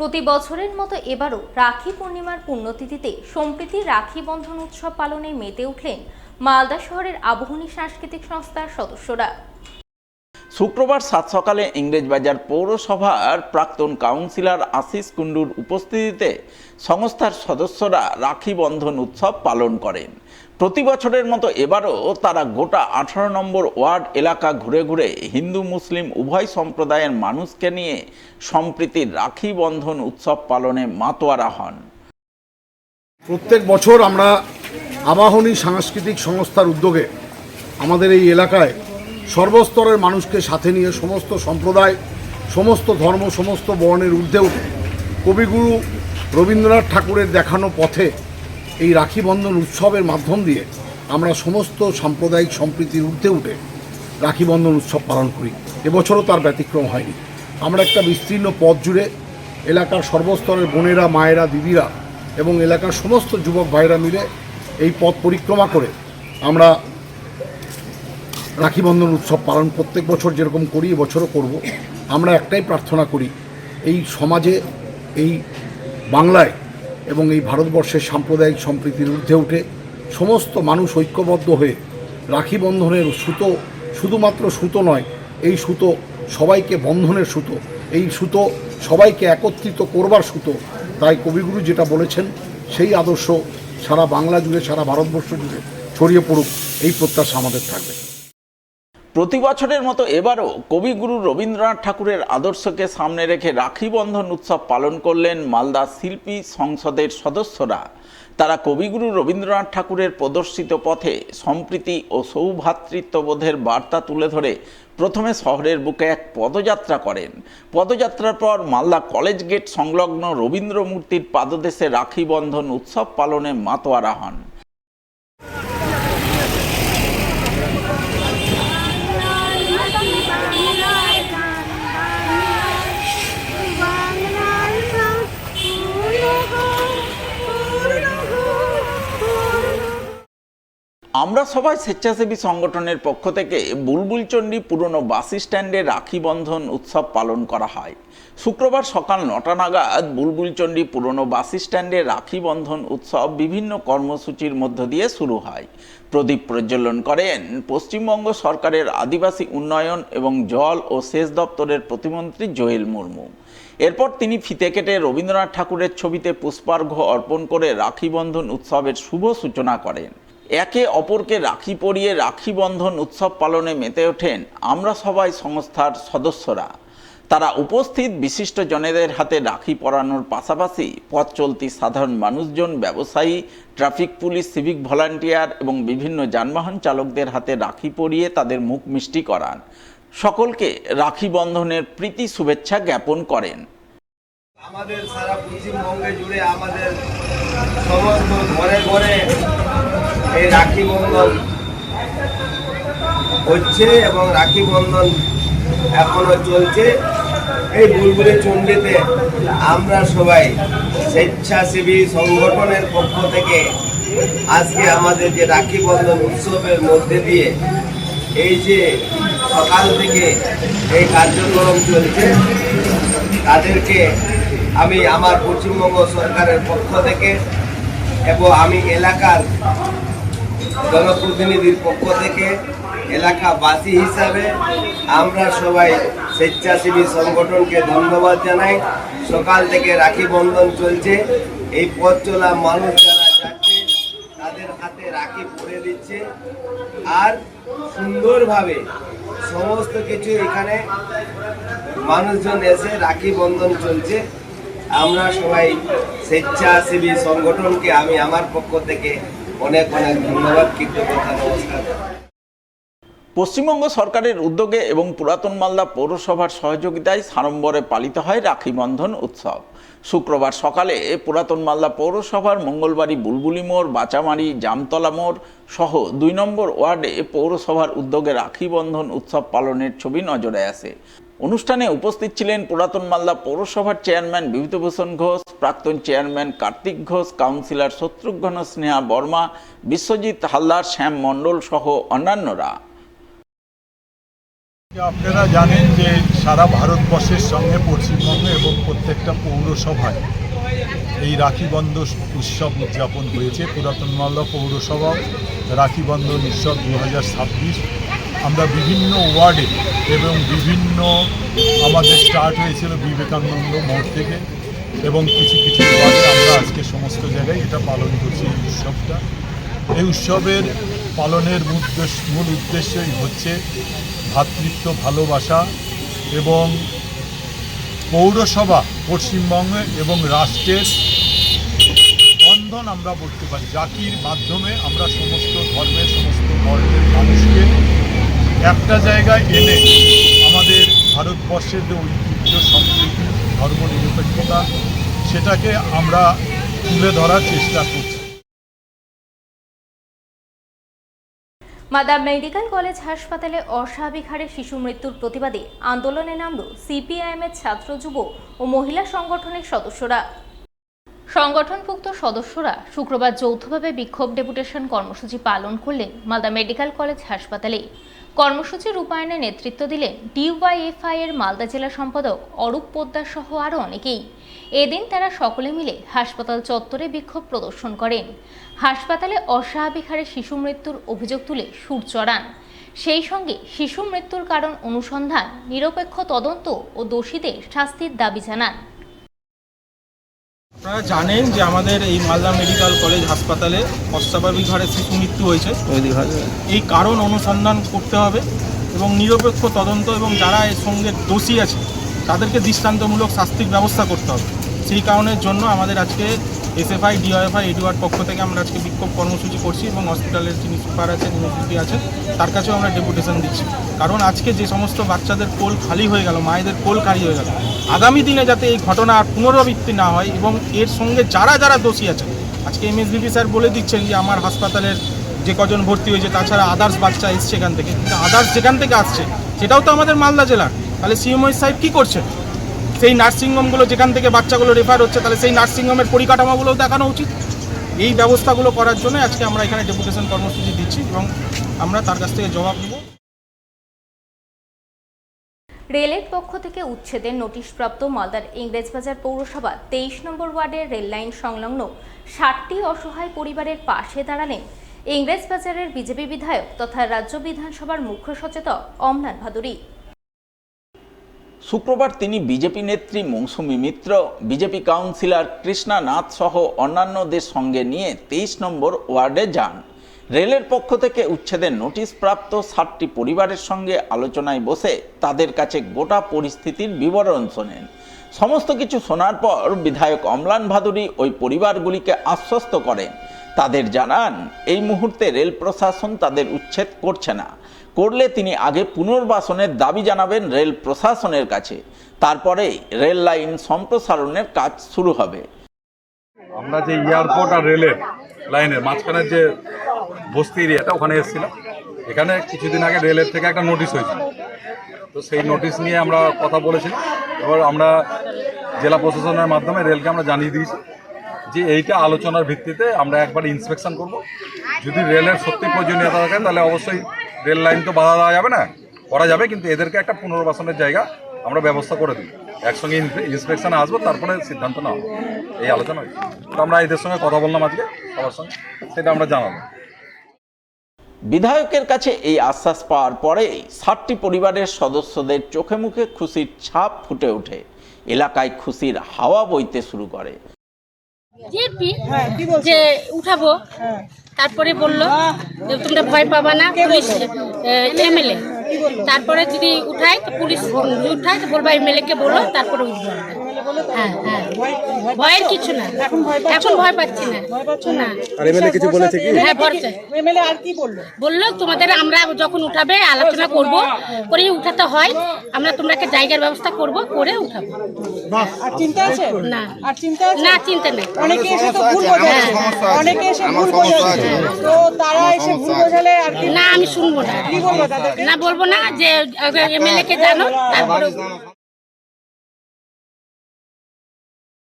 প্রতি বছরের মতো এবারও রাখি পূর্ণিমার পুণ্যতিথিতে সম্প্রীতির রাখি বন্ধন উৎসব পালনে মেতে উঠলেন মালদা শহরের আবাহনী সাংস্কৃতিক সংস্থার সদস্যরা। শুক্রবার সাত সকালে ইংরেজবাজার পৌরসভার প্রাক্তন কাউন্সিলর আশিস কুণ্ডুর উপস্থিতিতে সংস্থার সদস্যরা রাখি বন্ধন উৎসব পালন করেন। প্রতি বছরের মতো এবারও তারা গোটা 18 নম্বর ওয়ার্ড এলাকা ঘুরে ঘুরে হিন্দু মুসলিম উভয় সম্প্রদায়ের মানুষকে নিয়ে সম্প্রীতির রাখি বন্ধন উৎসব পালনে মাতোয়ারা হন। প্রত্যেক বছর আমরা আবাহনী সাংস্কৃতিক সংস্থার উদ্যোগে আমাদের এই এলাকায় সর্বস্তরের মানুষকে সাথে নিয়ে সমস্ত সম্প্রদায়, সমস্ত ধর্ম, সমস্ত বর্ণের ঊর্ধ্বে উঠে কবিগুরু রবীন্দ্রনাথ ঠাকুরের দেখানো পথে এই রাখি বন্ধন উৎসবের মাধ্যম দিয়ে আমরা সমস্ত সাম্প্রদায়িক সম্প্রীতির ঊর্ধ্বে উঠে রাখি বন্ধন উৎসব পালন করি। এবছরও তার ব্যতিক্রম হয়নি। আমরা একটা বিস্তীর্ণ পথ জুড়ে এলাকার সর্বস্তরের বোনেরা, মায়েরা, দিদিরা এবং এলাকার সমস্ত যুবক ভাইরা মিলে এই পথ পরিক্রমা করে আমরা রাখি বন্ধন উৎসব পালন প্রত্যেক বছর যেরকম করি এবছরও করব। আমরা একটাই প্রার্থনা করি, এই সমাজে, এই বাংলায় এবং এই ভারতবর্ষের সাম্প্রদায়িক সম্প্রীতির ঊর্ধ্বে উঠে সমস্ত মানুষ ঐক্যবদ্ধ হয়ে রাখি বন্ধনের সুতো শুধুমাত্র সুতো নয়, এই সুতো সবাইকে বন্ধনের সুতো, এই সুতো সবাইকে একত্রিত করবার সুতো। তাই কবিগুরু যেটা বলেছেন সেই আদর্শ সারা বাংলা জুড়ে, সারা ভারতবর্ষ জুড়ে ছড়িয়ে পড়ুক, এই প্রত্যাশা আমাদের থাকবে। প্রতি বছরের মতো এবারও কবিগুরু রবীন্দ্রনাথ ঠাকুরের আদর্শকে সামনে রেখে রাখি বন্ধন উৎসব পালন করলেন মালদা শিল্পী সংসদের সদস্যরা। তারা কবিগুরু রবীন্দ্রনাথ ঠাকুরের প্রদর্শিত পথে সম্প্রীতি ও সৌভ্রাতৃত্ববোধের বার্তা তুলে ধরে প্রথমে শহরের বুকে এক পদযাত্রা করেন। পদযাত্রার পর মালদা কলেজ গেট সংলগ্ন রবীন্দ্র মূর্তির পাদদেশে রাখি বন্ধন উৎসব পালনে মাতোয়ারা হন। আমরা সবাই স্বেচ্ছাসেবী সংগঠনের পক্ষ থেকে বুলবুলচন্ডী পুরনো বাস স্ট্যান্ডে রাখি বন্ধন উৎসব পালন করা হয়। শুক্রবার সকাল 9টা নাগাদ বুলবুলচন্ডী পুরনো বাস স্ট্যান্ডে রাখি বন্ধন উৎসব বিভিন্ন কর্মসূচির মধ্য দিয়ে শুরু হয়। প্রদীপ প্রজ্বলন করেন পশ্চিমবঙ্গ সরকারের আদিবাসী উন্নয়ন এবং জল ও সেচ দপ্তরের প্রতিমন্ত্রী জোয়েল মুর্মু। এরপর তিনি ফিতে কেটে রবীন্দ্রনাথ ঠাকুরের ছবিতে পুষ্পার্ঘ্য অর্পণ করে রাখি বন্ধন উৎসবের শুভ সূচনা করেন। একে অপরকে রাখি পরিয়ে রাখি বন্ধন উৎসব পালনে মেতে ওঠেন আমরা সবাই সংস্থার সদস্যরা। তারা উপস্থিত বিশিষ্ট জনেদের হাতে রাখি পরানোর পাশাপাশি পথ চলতি সাধারণ মানুষজন, ব্যবসায়ী, ট্রাফিক পুলিশ, সিভিক ভলান্টিয়ার এবং বিভিন্ন যানবাহন চালকদের হাতে রাখি পরিয়ে তাদের মুখ মিষ্টি করান। সকলকে রাখি বন্ধনের প্রীতি শুভেচ্ছা জ্ঞাপন করেন। আমাদের সারা পশ্চিমবঙ্গে জুড়ে আমাদের সমস্ত ঘরে ঘরে এই রাখি বন্ধন হচ্ছে এবং রাখি বন্ধন এখনো চলছে। এই বুলবুলচন্ডীতে আমরা সবাই স্বেচ্ছাসেবী সংগঠনের পক্ষ থেকে আজকে আমাদের যে রাখি বন্ধন উৎসবের মধ্যে দিয়ে এই যে সকাল থেকে এই কার্যক্রম চলছে, তাদেরকে আমি আমার পশ্চিমবঙ্গ সরকারের পক্ষ থেকে এবং আমি এলাকার জনপ্রতিনিধির পক্ষ থেকে এলাকাবাসী হিসাবে আমরা সবাই স্বেচ্ছাসেবী সংগঠনকে ধন্যবাদ জানাই। সকাল থেকে রাখি বন্ধন চলছে, এই পথ চলা মানুষ যারা যাচ্ছে তাদের হাতে রাখি পরে দিচ্ছে আর সুন্দরভাবে সমস্ত কিছু এখানে মানুষজন এসে রাখি বন্ধন চলছে। আমরা সবাই স্বেচ্ছাসেবী সংগঠনকে আমি আমার পক্ষ থেকে অনেক অনেক ধন্যবাদ, কৃতজ্ঞতা, নমস্কার। পশ্চিমবঙ্গ সরকারের উদ্যোগে এবং পুরাতন মালদা পৌরসভার সহযোগিতায় সাড়ম্বরে পালিত হয় রাখি বন্ধন উৎসব। শুক্রবার সকালে পুরাতন মালদা পৌরসভার মঙ্গলবাড়ি, বুলবুলি মোড়, বাচামারি, জামতলা মোড় সহ 2 নম্বর ওয়ার্ডে পৌরসভার উদ্যোগে রাখি বন্ধন উৎসব পালনের ছবি নজরে আসে। অনুষ্ঠানে উপস্থিত ছিলেন পুরাতন মালদা পৌরসভার চেয়ারম্যান বিভূতিভূষণ ঘোষ, প্রাক্তন চেয়ারম্যান কার্তিক ঘোষ, কাউন্সিলর শত্রুঘ্ন স্নেহা বর্মা, বিশ্বজিৎ হালদার, শ্যাম মণ্ডল সহ অন্যান্যরা। আপনারা জানেন যে সারা ভারতবর্ষের সঙ্গে পশ্চিমবঙ্গ এবং প্রত্যেকটা পৌরসভায় এই রাখি বন্ধন উৎসব উদযাপন হয়েছে। পুরাতন মালদা পৌরসভা রাখি বন্ধন উৎসব 2026 আমরা বিভিন্ন ওয়ার্ডে এবং বিভিন্ন আমাদের স্টার্ট হয়েছিল বিবেকানন্দ মোড় থেকে এবং কিছু কিছু ওয়ার্ডে আমরা আজকে সমস্ত জায়গায় এটা পালন করছি। এই উৎসবটা, এই উৎসবের পালনের মূল উদ্দেশ্যই হচ্ছে ভ্রাতৃত্ব, ভালোবাসা এবং পৌরসভা পশ্চিমবঙ্গ এবং রাষ্ট্রের বন্ধন আমরা বলতে পারি। রাখির মাধ্যমে আমরা সমস্ত ধর্মের, সমস্ত বর্ণের মানুষকে একটা জায়গায় এনে আমাদের ভারতবর্ষের যে ঐতিহ্য, সংস্কৃতি, ধর্মনিরপেক্ষতা সেটাকে আমরা তুলে ধরার চেষ্টা করছি। মালদা মেডিকেল কলেজ হাসপাতালে অস্বাভাবিক হারে শিশু মৃত্যুর প্রতিবাদে আন্দোলনে নামল সিপিআইএমের ছাত্র, যুব ও মহিলা সংগঠনের সদস্যরা। সংগঠনভুক্ত সদস্যরা শুক্রবার যৌথভাবে বিক্ষোভ ডেপুটেশন কর্মসূচি পালন করলেন মালদা মেডিকেল কলেজ হাসপাতালে। কর্মসূচি রূপায়ণে নেতৃত্ব দিলেন ডিওয়াইএফআই এর মালদা জেলা সম্পাদক অরূপ পোদ্দার সহ আরও অনেকেই। এদিন তারা সকলে মিলে হাসপাতাল চত্বরে বিক্ষোভ প্রদর্শন করেন। হাসপাতালে অস্বাভাবিক হারে শিশু মৃত্যুর অভিযোগ তুলে সুর চড়ান। সেই সঙ্গে শিশু মৃত্যুর কারণ অনুসন্ধান, নিরপেক্ষ তদন্ত ও দোষীদের শাস্তির দাবি জানান। আপনারা জানেন যে আমাদের এই মালদা মেডিকেল কলেজ হাসপাতালে অস্বাভাবিক হারে শিশু মৃত্যু হয়েছে। এই কারণ অনুসন্ধান করতে হবে এবং নিরপেক্ষ তদন্ত এবং যারা এর সঙ্গে দোষী আছে তাদেরকে দৃষ্টান্তমূলক শাস্তির ব্যবস্থা করতে হবে। সেই কারণের জন্য আমাদের আজকে এসএফআই, ডিওএফআই, এডুআর পক্ষ থেকে আমরা আজকে বিক্ষোভ কর্মসূচি করছি এবং হসপিটালের যিনি সুপার আছেন, ইউনিভার্সিটি আছেন, তার কাছেও আমরা ডেপুটেশন দিচ্ছি। কারণ আজকে যে সমস্ত বাচ্চাদের কোল খালি হয়ে গেল, মায়েদের কোল খালি হয়ে গেল, আগামী দিনে যাতে এই ঘটনা আর পুনরাবৃত্তি না হয় এবং এর সঙ্গে যারা যারা দোষী আছেন, আজকে এমএসভিপি স্যার বলে দিচ্ছেন যে আমার হাসপাতালের যে কজন ভর্তি হয়েছে তাছাড়া আদার্স বাচ্চা এসছে এখান থেকে, কিন্তু আদার্স যেখান থেকে আসছে সেটাও তো আমাদের মালদা জেলার। তাহলে সিএমওই সাহেব কী করছেন? সেই নার্সিংহোমগুলো যেখান থেকে বাচ্চাগুলো রেফার হচ্ছে, তাহলে সেই নার্সিংহোমের পরিকাঠামোগুলোও দেখানো উচিত। এই ব্যবস্থাগুলো করার জন্য আজকে আমরা এখানে ডেপুটেশন কর্মসূচি দিচ্ছি এবং আমরা তার কাছ থেকে জবাব নেব। রেলের পক্ষ থেকে উচ্ছেদের নোটিশপ্রাপ্ত মালদার ইংরেজবাজার পৌরসভা 23 নম্বর ওয়ার্ডের রেল লাইন সংলগ্ন 60টি অসহায় পরিবারের পাশে দাঁড়ালেন ইংরেজবাজারের বিজেপি বিধায়ক তথা রাজ্য বিধানসভার মুখ্য সচেতক অমলান ভাদুরী। শুক্রবার তিনি বিজেপি নেত্রী মৌসুমী মিত্র, বিজেপি কাউন্সিলর কৃষ্ণা নাথ সহ অন্যান্যদের সঙ্গে নিয়ে 23 নম্বর ওয়ার্ডে যান। রেলের পক্ষ থেকে উচ্ছেদের নোটিশ প্রাপ্ত 60টি পরিবারের সঙ্গে আলোচনায় বসে তাদের কাছে গোটা পরিস্থিতির বিবরণ শোনেন। সমস্ত কিছু শোনার পর বিধায়ক অমলান ভাদুরী ওই পরিবারগুলিকে আশ্বস্ত করেন। তাদের জানান এই মুহূর্তে রেল প্রশাসন তাদের উচ্ছেদ করছে না, করলে তিনি আগে পুনর্বাসনের দাবি জানাবেন রেল প্রশাসনের কাছে, তারপরে রেল লাইন সম্প্রসারণের কাজ শুরু হবে। আমরা যে এয়ারপোর্ট আর রেলের লাইনের মাঝখানের যে বস্তি এরিয়াটা, ওখানে এসেছিলাম। এখানে কিছুদিন আগে রেলের থেকে একটা নোটিশ হয়েছিল, তো সেই নোটিশ নিয়ে আমরা কথা বলেছিলাম। এবার আমরা জেলা প্রশাসনের মাধ্যমে রেলকে আমরা জানিয়ে দিয়েছি যে এইটা আলোচনার ভিত্তিতে আমরা একবার ইন্সপেকশন করব। যদি রেলের সত্যি প্রয়োজনীয়তা থাকে তাহলে অবশ্যই রেল লাইন তো বাধা দেওয়া যাবে না, করা যাবে, কিন্তু এদেরকে একটা পুনর্বাসনের জায়গা আমরা ব্যবস্থা করে দিই। একসঙ্গে ইন্সপেকশনে আসবো, তারপরে সিদ্ধান্ত নেওয়া হবে। এই আলোচনা হয়েছে, তো আমরা এদের সঙ্গে কথা বললাম আজকে সবার সঙ্গে, সেটা আমরা জানাবো। বিধায়কের কাছে এই আশ্বাস পাওয়ার পরে 60টি পরিবারের সদস্যদের চোখে মুখে খুশির ছাপ ফুটে ওঠে। এলাকায় খুশির হাওয়া বইতে শুরু করে। যে উঠাবো, তারপরে বললো যে তোমরা ভয় পাবা না, পুলিশ এমএলএ, তারপরে যদি উঠায় তো পুলিশ উঠায় তো বলবা এমএলএ কে বলো, তারপরে উঠবো। হ্যাঁ হ্যাঁ, ভয়ের কিছু না, এখন ভয় পাচ্ছি না। আর এমএলএ কিছু বলেছে কি? হ্যাঁ, ভরসা। এমএলএ আর কি বললো? বললো তোমাদের আমরা যখন উঠাবে আলোচনা করব, করে উঠাতে হয়, আমরা তোমরা একটা জায়গার ব্যবস্থা করব, করে উঠাবো। আর চিন্তা আছে? না, আর চিন্তা আছে না, চিন্তা নেই। অনেকে এসে তো ভুল বোঝায়, অনেকে এসে ভুল বোঝায়, তো তারা এসে ভুল বোঝালে আর কি? না, আমি শুনবো না। কি বলবো তাদেরকে? না, বলবো না, যে এমএলএ কে জানো, তারপরে